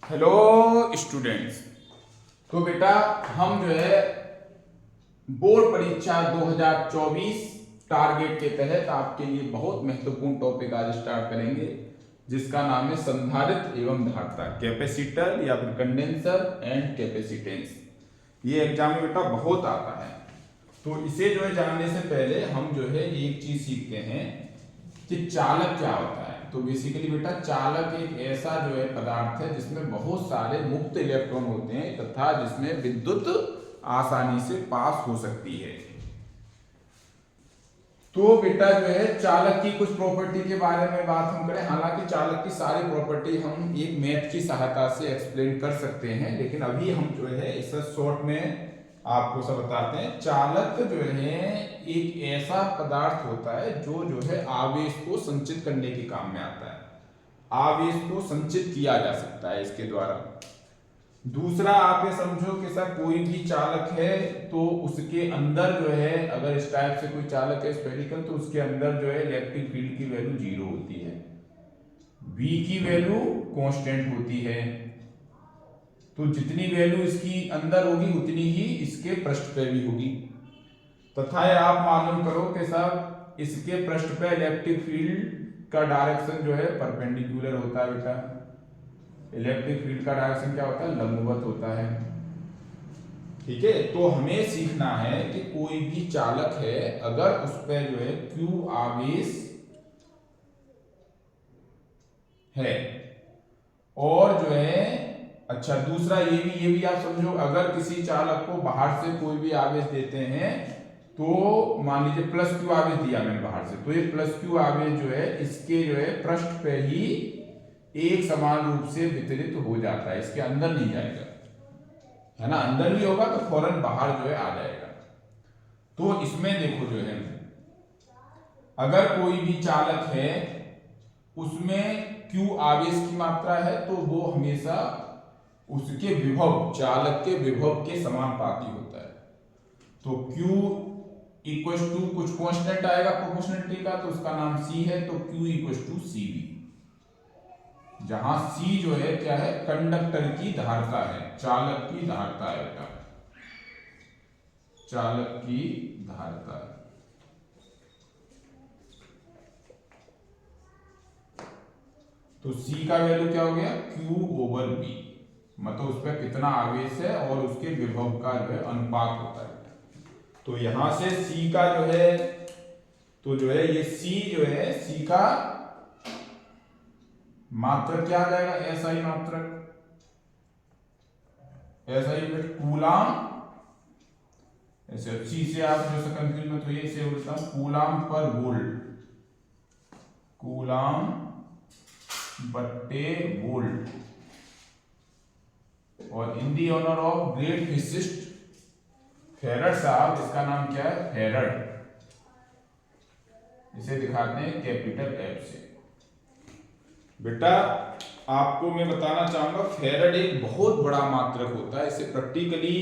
Hello students. तो बेटा हम जो है बोर्ड परीक्षा 2024 टारगेट के तहत आपके लिए बहुत महत्वपूर्ण टॉपिक आज स्टार्ट करेंगे, जिसका नाम है संधारित्र एवं धारिता, कैपेसिटर या फिर कंडेंसर एंड कैपेसिटेंस। ये एग्जाम में बेटा बहुत आता है, तो इसे जो है जानने से पहले हम जो है एक चीज सीखते हैं कि चालक क्या होता है। तो बेसिकली बेटा चालक एक ऐसा जो है पदार्थ है जिसमें बहुत सारे मुक्त इलेक्ट्रॉन होते हैं तथा जिसमें विद्युत आसानी से पास हो सकती है। तो बेटा जो है चालक की कुछ प्रॉपर्टी के बारे में बात हम करें, हालांकि चालक की सारी प्रॉपर्टी हम एक मैथ की सहायता से एक्सप्लेन कर सकते हैं, लेकिन अभी हम जो है इसे शॉर्ट में आपको सब बताते हैं। चालक जो है एक ऐसा पदार्थ होता है जो है आवेश को संचित करने के काम में आता है। आवेश को संचित किया जा सकता है इसके द्वारा। दूसरा आप ये समझो कि सर कोई भी चालक है तो उसके अंदर जो है, अगर इस टाइप से कोई चालक है स्फेरिकल, तो उसके अंदर जो है इलेक्ट्रिक फील्ड की वैल्यू 0 होती है, V की वैल्यू कांस्टेंट होती है। तो जितनी वैल्यू इसकी अंदर होगी उतनी ही इसके पृष्ठ पे भी होगी। तथा आप मालूम करो कि साहब इसके पृष्ठ पे इलेक्ट्रिक फील्ड का डायरेक्शन जो है परपेंडिकुलर होता है बेटा। इलेक्ट्रिक फील्ड का डायरेक्शन क्या होता है? लंबवत होता है। ठीक है, तो हमें सीखना है कि कोई भी चालक है अगर उस पर जो है Q आवेश है और जो है अच्छा दूसरा ये भी आप समझो, अगर किसी चालक को बाहर से कोई भी आवेश देते हैं तो मान लीजिए प्लस क्यू आवेश दिया मैंने बाहर से, तो ये प्लस क्यू आवेश जो है इसके जो है पृष्ठ पे ही एक समान रूप से वितरित हो जाता है, इसके अंदर नहीं जाएगा, है ना। अंदर भी होगा तो फौरन बाहर जो है आ जाएगा। तो इसमें देखो जो है अगर कोई भी चालक है उसमें Q आवेश की मात्रा है तो वो हमेशा उसके विभव, चालक के विभव के समानुपाती होता है। तो Q इक्वल टू कुछ कांस्टेंट आएगा प्रोपोर्शनलिटी का, तो उसका नाम C है, तो Q इक्वल टू CV, जहां C जो है क्या है? कंडक्टर की धारिता है, चालक की धारिता है बेटा, चालक की धारिता है। तो C का वैल्यू क्या हो गया? Q ओवर V, मतलब उस पर कितना आवेश है और उसके विभव का जो है अनुपात होता है। तो यहां से C का जो है, तो जो है ये C जो है C का मात्रक क्या आ जाएगा? SI मात्रक, SI कूलाम। ऐसे C से आप जो है कंफ्यूज मत होइए, इसे बोलता हूं कूलाम पर वोल्ट, कूलाम बट्टे वोल्ट। और in the honour of great physicist Faraday साहब, इसका नाम क्या है? फेरड। इसे दिखाते हैं कैपिटल F से। बेटा आपको मैं बताना चाहूंगा फेरड एक बहुत बड़ा मात्रक होता है, इसे प्रैक्टिकली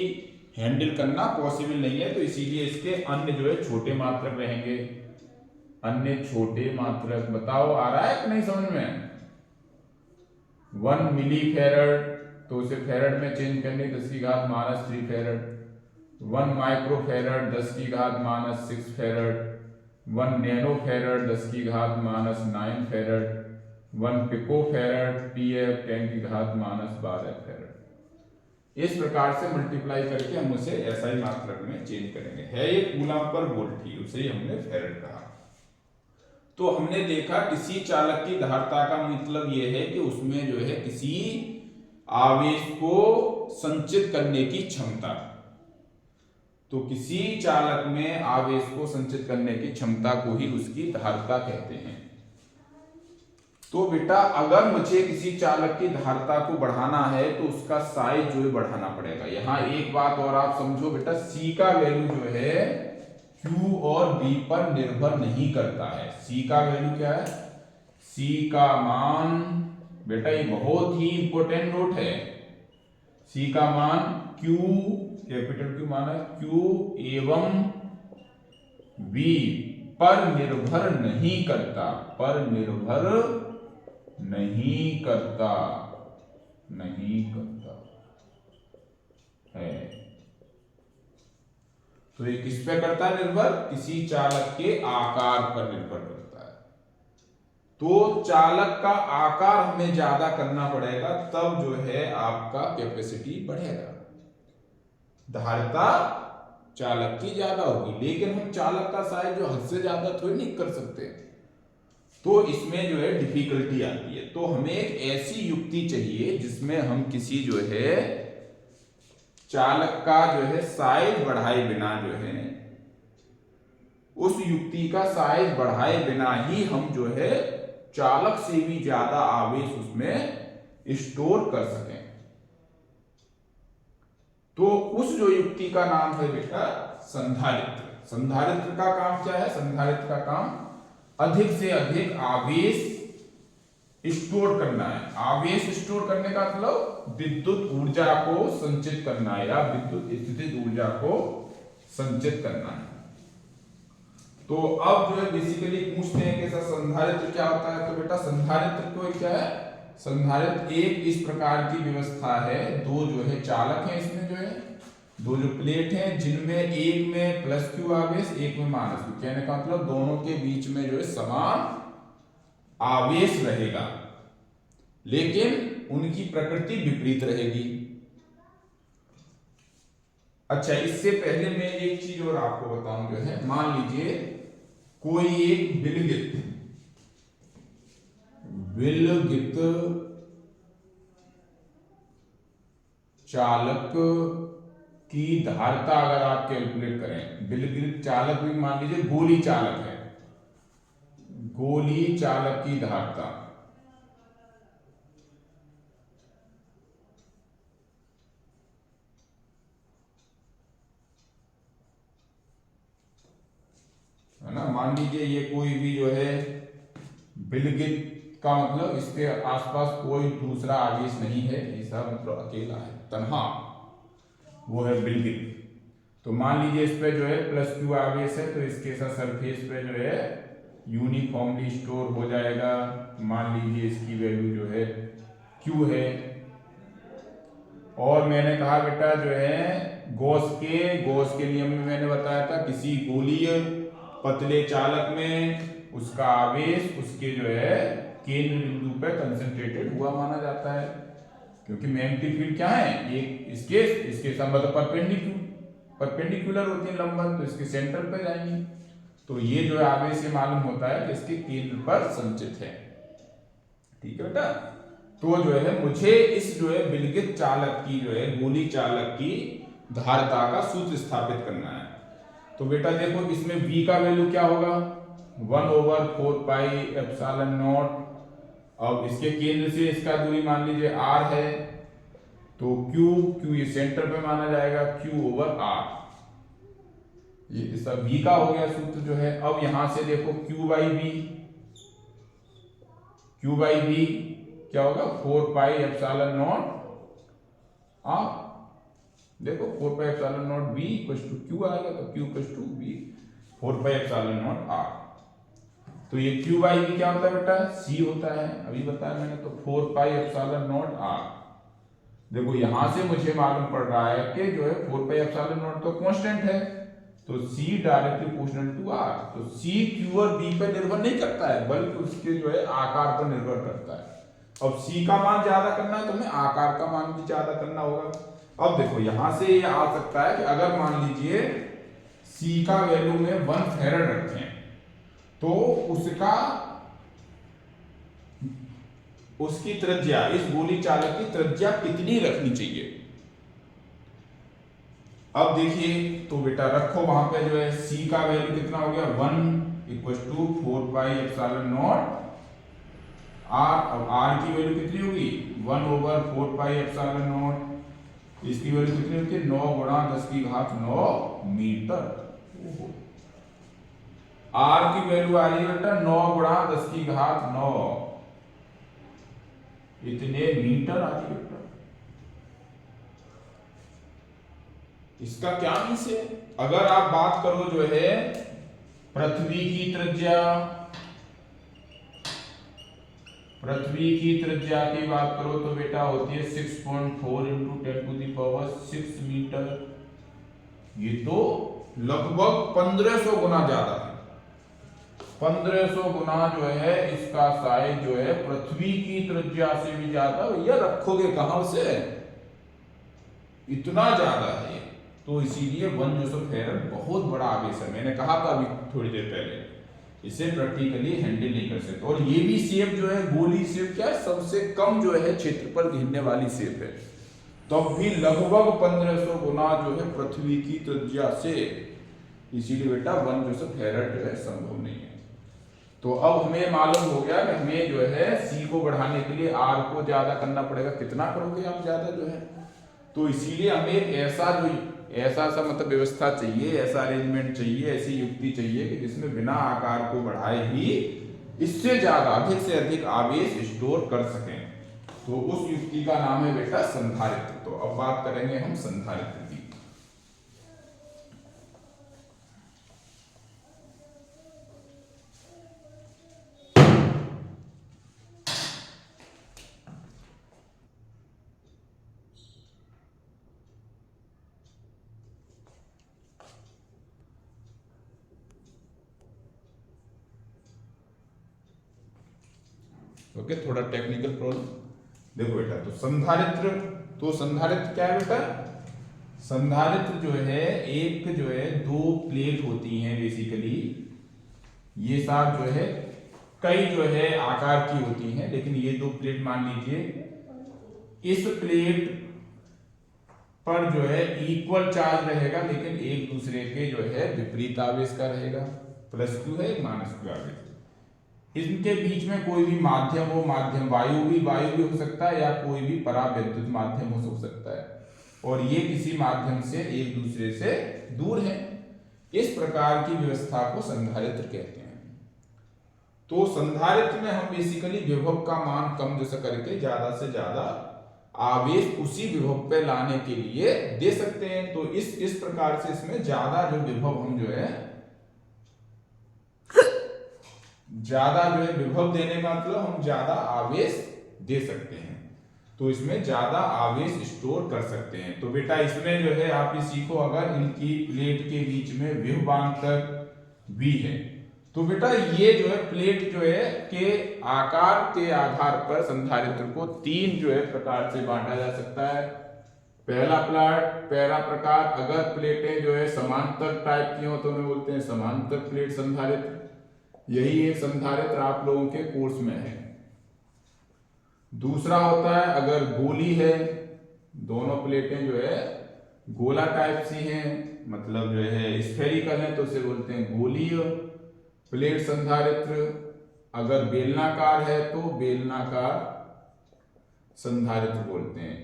हैंडल करना पॉसिबल नहीं है, तो इसीलिए इसके अन्य जो है छोटे मात्रक रहेंगे। अन्य छोटे मात्रक बताओ, आ रहा है कि नहीं समझ में? 1 मिली फेरड, तो उसे फेरड में चेंज करने 10⁻³ farad. 1 micro farad 10⁻⁶ farad. 1 nano farad 10⁻⁹ farad. 1 pico farad PF 10⁻12 farad. इस प्रकार से मल्टीप्लाई करके हम उसे SI मात्रक में चेंज करेंगे। है ये कूलाम पर वोल्ट ही, उसे ही हमने फेरड कहा। तो हमने देखा किसी चालक की धारिता का मतलब यह है कि उसमें जो है किसी आवेश को संचित करने की क्षमता। तो किसी चालक में आवेश को संचित करने की क्षमता को ही उसकी धारिता कहते हैं। तो बेटा अगर मुझे किसी चालक की धारिता को बढ़ाना है तो उसका साइज जो है बढ़ाना पड़ेगा। यहां एक बात और आप समझो बेटा, C का वैल्यू जो है Q और V पर निर्भर नहीं करता है। C का वैल्यू क्या है? C का मान बेटा ये बहुत ही इंपॉर्टेंट नोट है। C का मान Q, कैपिटल Q माना Q एवं V पर निर्भर नहीं करता, पर निर्भर नहीं करता। नहीं करता है। तो ये किस पे करता है निर्भर? किसी चालक के आकार पर निर्भर करता है। तो चालक का आकार हमें ज्यादा करना पड़ेगा, तब जो है आपका कैपेसिटी बढ़ेगा, धारिता चालक की ज्यादा होगी। लेकिन हम चालक का साइज जो हद से ज्यादा थोड़ी नहीं कर सकते, तो इसमें जो है डिफिकल्टी आती है। तो हमें एक ऐसी युक्ति चाहिए जिसमें हम किसी जो है चालक का जो है साइज बढ़ाए बिना जो है, उस युक्ति का साइज बढ़ाए बिना ही हम जो है चालक से भी ज्यादा आवेश उसमें स्टोर कर सकें। तो उस जो युक्ति का नाम है बेटा संधारित्र। संधारित्र का काम क्या है? संधारित्र का काम अधिक से अधिक आवेश स्टोर करना है। आवेश स्टोर करने का मतलब विद्युत ऊर्जा को संचित करना है, या विद्युत स्थितिज ऊर्जा को संचित करना है। तो अब जो है बेसिकली पूछते हैं कि सर संधारित्र क्या होता है? तो बेटा संधारित्र को क्या है? संधारित्र एक इस प्रकार की व्यवस्था है, दो जो है चालक हैं इसमें जो है, दो जो प्लेट हैं जिनमें एक में प्लस क्यू आवेश, एक में माइनस क्यू। कहने का मतलब दोनों के बीच में जो है समान आवेश रहेगा, लेकिन उनकी प्रकृति विपरीत रहेगी। अच्छा, इससे पहले मैं एक चीज और आपको बताऊं जो है, मान लीजिए कोई एक विलगित चालक की धारिता अगर आप कैलकुलेट करें, विलगित चालक भी मान लीजिए गोली चालक है, गोली चालक की धारिता है ना। मान लीजिए ये कोई भी जो है विलगित का मतलब इसके आसपास कोई दूसरा आवेश नहीं है, ऐसा मतलब अकेला है, तन्हा, वो है विलगित। तो मान लीजिए इस पे जो है प्लस क्यू आवेश है, तो इसके साथ सरफेस पे जो है यूनिफॉर्मली स्टोर हो जाएगा। मान लीजिए इसकी वैल्यू जो है क्यू है। और मैंने कहा बेटा जो है गॉस के नियम में मैंने बताया था, किसी गोलीय पतले चालक में उसका आवेश उसके जो है केंद्र बिंदु पे कंसंट्रेटेड हुआ माना जाता है, क्योंकि मैग्नेटिक फील्ड क्या है, एक इसके संबंध परपेंडिकुलर होती है लंबन, तो इसके सेंटर पे जाएंगी। तो ये जो है आवेश से मालूम होता है कि इसके केंद्र पर संचित है। ठीक है बेटा। तो जो है मुझे इस जो है विलगित चालक की जो है गोली चालक की धारिता का सूत्र स्थापित करना है। तो बेटा देखो इसमें V का वैल्यू क्या होगा, 1/4 पाई एप्सिलॉन नॉट। अब इसके केंद्र से इसका दूरी मान लीजिए r है, तो Q ये सेंटर पे माना जाएगा, Q/r। ये इसका V का हो गया सूत्र जो है। अब यहां से देखो Q/V क्या होगा, 4 पाई एप्सिलॉन नॉट r। देखो 4 pi epsilon not V = Q आएगा, तो Q = V 4 pi epsilon not r। तो ये Q/V क्या होता है बेटा, C होता है, अभी बताया मैंने। तो 4 पाई एप्सिलॉन नॉट r। देखो यहां से मुझे मालूम पड़ रहा है कि जो है 4 पाई एप्सिलॉन नॉट तो कांस्टेंट है, तो C directly proportional to R। तो C Q और V पर निर्भर नहीं करता है, बल्कि उसके जो है आकार पर निर्भर करता है। अब C का मान ज्यादा करना है तो हमें आकार का मान भी ज्यादा करना होगा। अब देखो यहां से ये आ सकता है कि अगर मान लीजिए C का वैल्यू में 1 फैराड रखें, तो उसकी त्रिज्या, इस गोली चालक की त्रिज्या कितनी रखनी चाहिए। अब देखिए तो बेटा रखो वहां पे जो है C का वैल्यू कितना हो गया, 1 = 4 पाई एप्सिलॉन नॉट R। अब R की वैल्यू कितनी होगी, 1/4 पाई एप्सिलॉन नॉट। इसकी वैल्यू कितनी होती है, 9 × 10⁹ मीटर। R की वैल्यू आ रही है बेटा 9 × 10⁹ इतने मीटर आ रही है बेटा। इसका क्या मीन्स है, अगर आप बात करो जो है पृथ्वी की त्रिज्या पृथ्वी की त्रिज्या की बात करो तो बेटा होती है 6.4 इंटू 10⁻6 मीटर। ये तो लगभग 1500 गुना ज्यादा है। 1500 गुना जो है इसका साइज जो है पृथ्वी की त्रिज्या से भी ज्यादा। भैया रखोगे कहां से, इतना ज्यादा है। तो इसीलिए 1 जोसेफ फेरेड बहुत बड़ा आवेश है। मैंने कहा था अभी थोड़ी देर पहले, इसे प्रैक्टिकली हैंडल नहीं कर सकते। और ये भी शेप जो है गोली शेप, क्या है, सबसे कम जो है क्षेत्रफल घेरने वाली शेप है, तब भी लगभग 1500 गुना जो है पृथ्वी की त्रिज्या से। इसीलिए बेटा 1 जोसेफ फेरेड जो है संभव नहीं है। तो अब हमें मालूम हो गया कि हमें जो है सी को बढ़ाने के लिए आर को ज्यादा करना पड़ेगा। कितना करोगे आप ज्यादा जो है, तो इसीलिए हमें एक ऐसा सा मतलब व्यवस्था चाहिए, ऐसा अरेंजमेंट चाहिए, ऐसी युक्ति चाहिए कि जिसमें बिना आकार को बढ़ाए ही इससे ज्यादा अधिक से अधिक आवेश स्टोर कर सकें। तो उस युक्ति का नाम है बेटा संधारित्र। तो अब बात करेंगे हम संधारित्र की। ओके, थोड़ा टेक्निकल प्रॉब्लम। देखो बेटा, तो संधारित्र क्या है बेटा? संधारित्र जो है एक जो है दो प्लेट होती हैं बेसिकली। ये सब जो है कई जो है आकार की होती हैं, लेकिन ये दो प्लेट मान लीजिए, इस प्लेट पर जो है इक्वल चार्ज रहेगा, लेकिन एक दूसरे के जो है विपरीत आवेश का रहेगा। प्लस क्यू है, माइनस क्यू आवेश। इनके बीच में कोई भी माध्यम हो, माध्यम वायु भी हो सकता है, या कोई भी परावैद्युत माध्यम हो सकता है, और ये किसी माध्यम से एक दूसरे से दूर है। इस प्रकार की व्यवस्था को संधारित्र कहते हैं। तो संधारित्र में हम बेसिकली विभव का मान कम जैसा करके ज्यादा से ज्यादा आवेश उसी विभव पे लाने के लिए दे सकते हैं। तो इस प्रकार से इसमें ज्यादा जो विभव हम जो है ज्यादा जो है विभव देने का मतलब हम ज्यादा आवेश दे सकते हैं। तो इसमें ज्यादा आवेश स्टोर कर सकते हैं। तो बेटा इसमें जो है आप ये सीखो, अगर इनकी प्लेट के बीच में विभवांतर V है, तो बेटा ये जो है प्लेट जो है के आकार के आधार पर संधारित्र को तीन जो है प्रकार से बांटा जा सकता है। पहला प्रकार, अगर प्लेटें जो है समांतर टाइप की हो तो उन्हें बोलते हैं समांतर प्लेट संधारित्र। यही एक संधारित्र आप लोगों के कोर्स में है। दूसरा होता है अगर गोली है, दोनों प्लेटें जो है गोला टाइप सी हैं, मतलब जो है स्फेरिकल है, तो उसे बोलते हैं गोलीय प्लेट संधारित्र। अगर बेलनाकार है तो बेलनाकार संधारित्र बोलते हैं,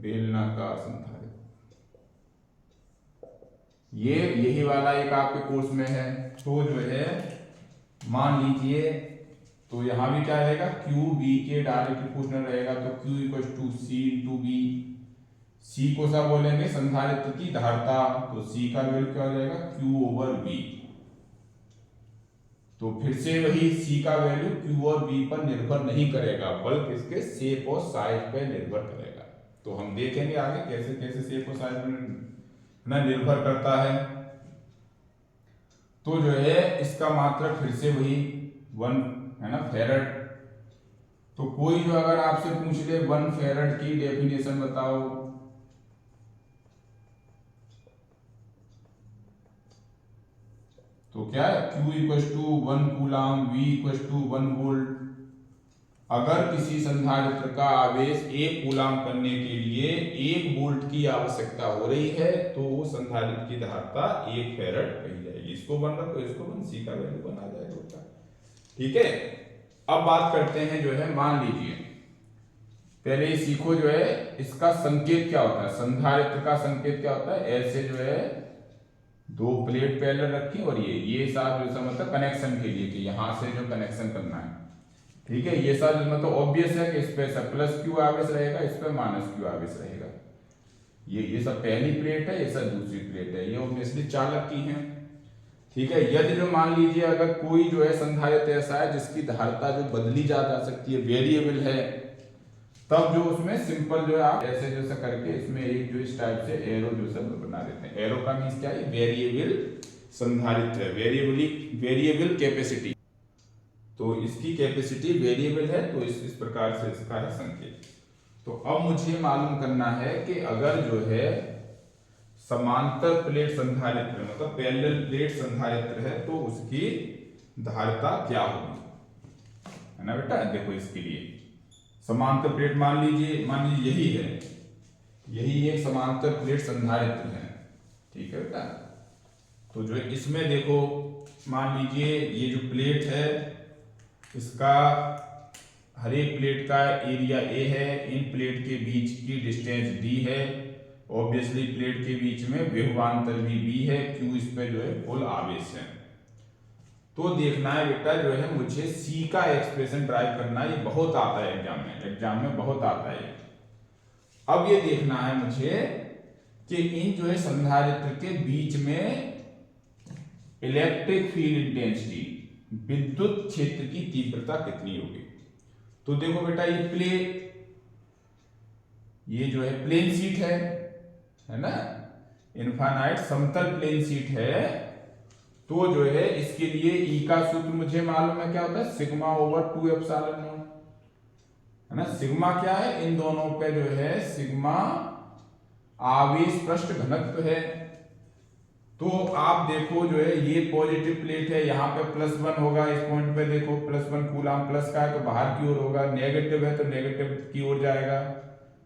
बेलनाकार संधारित्र। यही वाला एक आपके कोर्स में है। तो जो है मान लीजिए, तो यहां भी क्या रहेगा, क्यू बी के डायरेक्ट प्रोपोर्शनल रहेगा। तो Q equal to C into B. C को सब बोलेंगे संधारित्र की धारता, तो सी का वैल्यू क्या हो जाएगा, क्यू ओवर बी। तो फिर से वही सी का वैल्यू क्यू और बी पर निर्भर नहीं करेगा, बल्कि इसके शेप और साइज पर निर्भर करेगा। तो हम देखेंगे आगे कैसे कैसे शेप और साइज पर ना निर्भर करता है। तो जो है इसका मात्रक फिर से वही 1 है ना, फेरेड। तो कोई जो अगर आपसे पूछ ले 1 फेरेड की डेफिनेशन बताओ, तो क्या है, Q equal to 1 coulomb, V equal to 1 volt. अगर किसी संधारित्र का आवेश 1 कूलाम करने के लिए 1 वोल्ट की आवश्यकता हो रही है, तो वो संधारित्र की धारता 1 फेरेड कही जाएगी। इसको 1 रखो, इसको 1, सी का वैल्यू 1 आ जाएगा। ठीक है, अब बात करते हैं जो है, मान लीजिए पहले ही सीखो जो है इसका संकेत क्या होता है। संधारित्र का संकेत क्या होता है, ऐसे जो है दो प्लेट पैरेलल रखी, और ये साथ जैसा मतलब कनेक्शन के लिए कि यहां से जो कनेक्शन करना है। ठीक है, ये साथ मतलब ऑब्वियस है कि इस पे प्लस क्यू आवेश रहेगा, इस पे माइनस क्यू आवेश रहेगा। ये सब पहली प्लेट है, ये सब दूसरी प्लेट है, ये ऑब्वियसली चालक की है। ठीक है। यदि जो मान लीजिए अगर कोई जो है संधारित्र ऐसा है जिसकी धारिता जो बदली जा सकती है, वेरिएबल है, तब जो उसमें सिंपल जो है आप ऐसे जैसा करके इसमें एक जो इस टाइप से एरो जो सब बना देते हैं। एरो का मीन्स क्या है, वेरिएबल संधारित्र, वेरिएबल कैपेसिटी। तो इसकी कैपेसिटी वेरिएबल है, तो इस प्रकार से इसका है संकेत। तो अब मुझे मालूम करना है कि अगर जो है समांतर प्लेट संधारित्र मतलब पैरेलल प्लेट संधारित्र है तो उसकी धारिता क्या होगी, है ना बेटा। देखो इसके लिए समांतर प्लेट मान लीजिए यही है, यही एक समांतर प्लेट संधारित्र है, ठीक है बेटा। तो जो इसमें देखो मान लीजिए ये जो प्लेट है इसका हर एक प्लेट का एरिया ए है, इन प्लेट के बीच की डिस्टेंस डी है, ऑब्वियसली प्लेट के बीच में विभवांतर भी बी है, क्यू इस पे जो है कुल आवेश है। तो देखना है बेटा जो है मुझे सी का एक्सप्रेशन ड्राइव करना है, ये बहुत आता है एग्जाम में बहुत आता है। अब ये देखना है मुझे कि इन जो है संधारित्र के बीच में इलेक्ट्रिक फील्ड इंटेंसिटी, विद्युत क्षेत्र की तीव्रता कितनी होगी। तो देखो बेटा ये जो है प्लेन शीट है ना, इनफाइनाइट समतल प्लेन शीट है। तो जो है इसके लिए ई का सूत्र मुझे मालूम है क्या होता है, सिग्मा ओवर 2 एप्सिलॉन नॉट, है ना। सिग्मा क्या है, इन दोनों पे जो है सिग्मा आवेश पृष्ठ घनत्व है। तो आप देखो जो है ये पॉजिटिव प्लेट है, यहाँ पे +1 होगा, इस पॉइंट पे देखो +1 कूलम प्लस का है तो बाहर की ओर होगा, नेगेटिव है तो नेगेटिव की ओर जाएगा।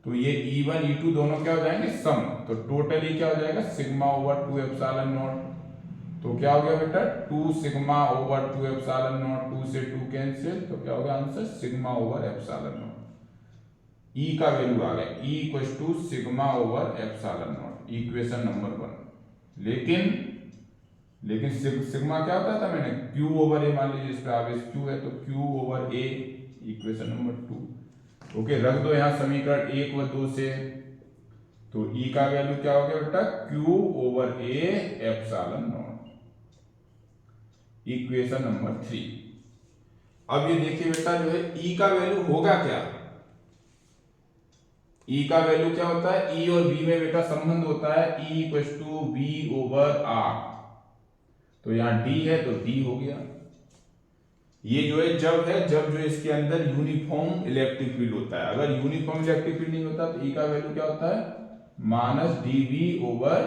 तो ये E1 E2 दोनों क्या हो जाएंगे, सम। तो टोटली क्या हो जाएगा, सिग्मा ओवर 2 एप्सिलॉन नॉट। तो क्या हो गया बेटा 2 सिग्मा ओवर 2 एप्सिलॉन नॉट, 2 से 2 कैंसिल, तो क्या होगा answer sigma over epsilon naught. E का वैल्यू आ गया, E equals to sigma over epsilon naught, equation number 1। लेकिन सिग्मा क्या होता था मैंने, Q ओवर ए, मान लीजिए इस पे आवेश Q है तो Q ओवर ए, इक्वेशन नंबर 2। ओके, रख दो यहाँ समीकरण 1 व 2 से। तो E का वैल्यू क्या हो गया बेटा, Q over A epsilon naught, equation number 3। अब ये देखिए बेटा जो है E का वैल्यू होगा क्या, E का वैल्यू क्या होता है, E और V में बेटा संबंध होता है E equal to V over R। तो यहां D है तो D हो गया। ये जो है जब जो इसके अंदर यूनिफॉर्म इलेक्ट्रिक फील्ड होता है। अगर यूनिफॉर्म इलेक्ट्रिक फील्ड नहीं होता तो E का वैल्यू क्या होता है, -dV over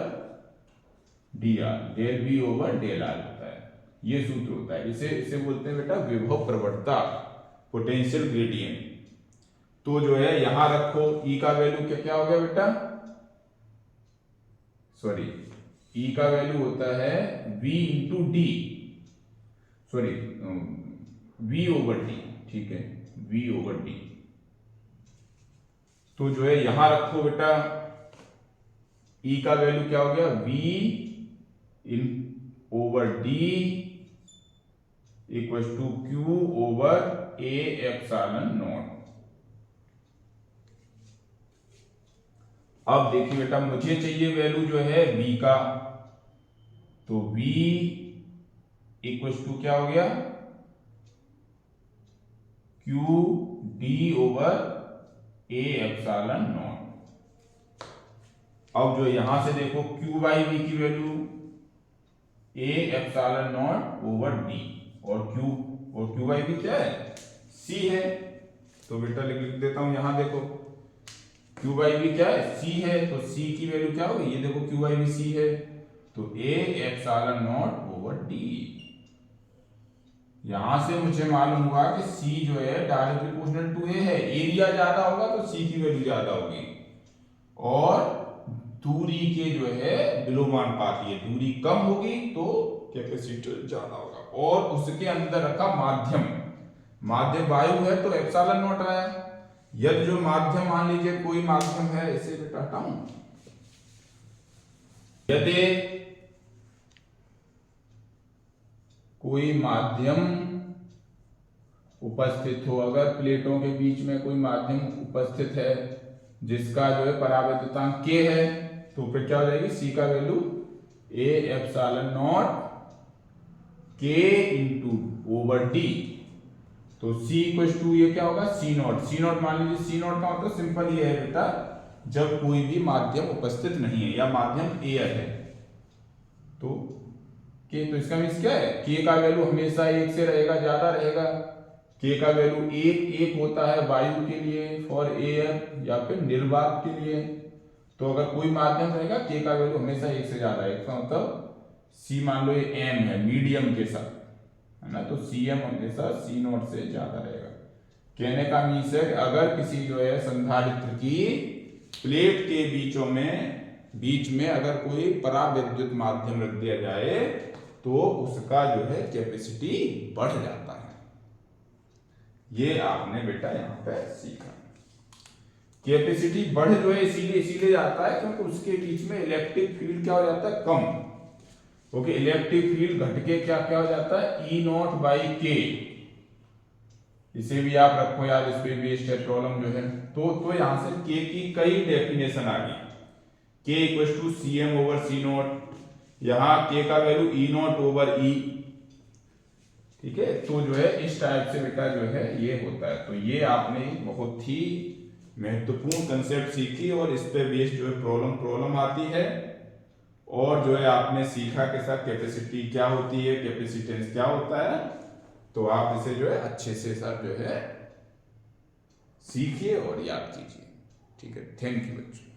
dr, del V over del R होता है। ये सूत्र होता है, इसे बोलते हैं बेटा विभव प्रवणता, पोटेंशियल ग्रेडियंट। तो जो है यहां रखो E का वैल्यू क्या हो गया बेटा, सॉरी E का वैल्यू होता है V into D, sorry V over D, ठीक है, V ओवर डी। तो जो है यहां रखो बेटा E का वैल्यू क्या हो गया, V इन over D equal to Q over A epsilon naught. अब देखिए बेटा मुझे चाहिए वैल्यू जो है V का, तो V इक्वल टू क्या हो गया, Q D over A epsilon naught. अब जो यहां से देखो Q बाई V की value A epsilon not over D, और Q बाई V क्या है, C है। तो बेटा लिख देता हूं, यहां देखो Q बाई V क्या है, C है, तो C की वैल्यू क्या होगी, ये देखो Q बाई V C है, तो A epsilon not over D। यहां से मुझे मालूम हुआ कि C जो है डायरेक्टली प्रोपोर्शनल टू A है, एरिया ज्यादा होगा तो C की वैल्यू ज्यादा होगी, और दूरी के जो है विलोमानुपाती है, दूरी कम होगी तो कैपेसिटर ज्यादा होगा। और उसके अंदर रखा माध्यम वायु है तो एप्सिलॉन नॉट आया। यदि जो माध्यम मान लीजिए कोई माध्यम है, इसे बेटा हटाऊं, यदि कोई माध्यम उपस्थित हो, अगर प्लेटों के बीच में कोई माध्यम उपस्थित है जिसका जो है परावर्तितांक k है, तो फिर क्या हो जाएगी, C का वैल्यू A एप्सिलॉन नॉट के इंटू ओवर डी। तो C इक्वल टू ये क्या होगा सी नॉट। सी नॉट मान लीजिए, सी नॉट का मतलब सिंपल ये है बेटा, जब कोई भी माध्यम उपस्थित नहीं है या माध्यम एयर है तो के, तो इसका मीन्स क्या है, के का वैल्यू हमेशा एक से रहेगा, ज्यादा रहेगा। के का वैल्यू एक होता है वायु के लिए फॉर एयर या फिर निर्वात के लिए। तो अगर कोई माध्यम रहेगा के का वैल्यू हमेशा एक से ज्यादा है, इसका मतलब सी मान लो ये एम है मीडियम के साथ, है ना, तो सी एम हमेशा सी नॉट से ज्यादा रहेगा। कहने का मीन्स है कि अगर किसी जो है संधारित्र की प्लेट के बीच में अगर कोई परावैद्युत माध्यम रख दिया जाए तो उसका जो है कैपेसिटी बढ़ जाता है। ये आपने बेटा यहाँ पे सीखा। कैपेसिटी बढ़ जो है इसीलिए जाता है क्योंकि उसके बीच में इलेक्ट्रिक फील्ड क्या हो जाता है, कम। ओके, इलेक्ट्रिक फील्ड घट के क्या हो जाता है, ई नॉट बाई के। इसे भी आप रखो याद, इस पे बेस्ड है प्रॉब्लम जो है। तो यहां से के की कई डेफिनेशन आ गई। K equal to C M over C naught, यहाँ के का value E naught over E, ठीक है। तो जो है इस टाइप से बेटा जो है ये होता है। तो ये आपने बहुत ही महत्वपूर्ण कंसेप्ट सीखी और इस पे बेस्ड जो है प्रॉब्लम आती है। और जो है आपने सीखा के साथ कैपेसिटी क्या होती है, कैपेसिटेंस क्या होता है। तो आप इसे जो है अच्छे से सब जो है सीखिए और याद कीजिए। ठीक है, थैंक यू बच्चों।